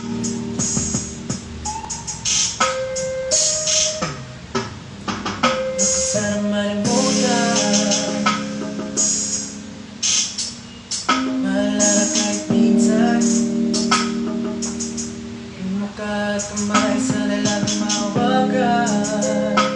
Sana malimutan, maalala kahit minsan. Yung mukha at kamay, sana lang mawagan.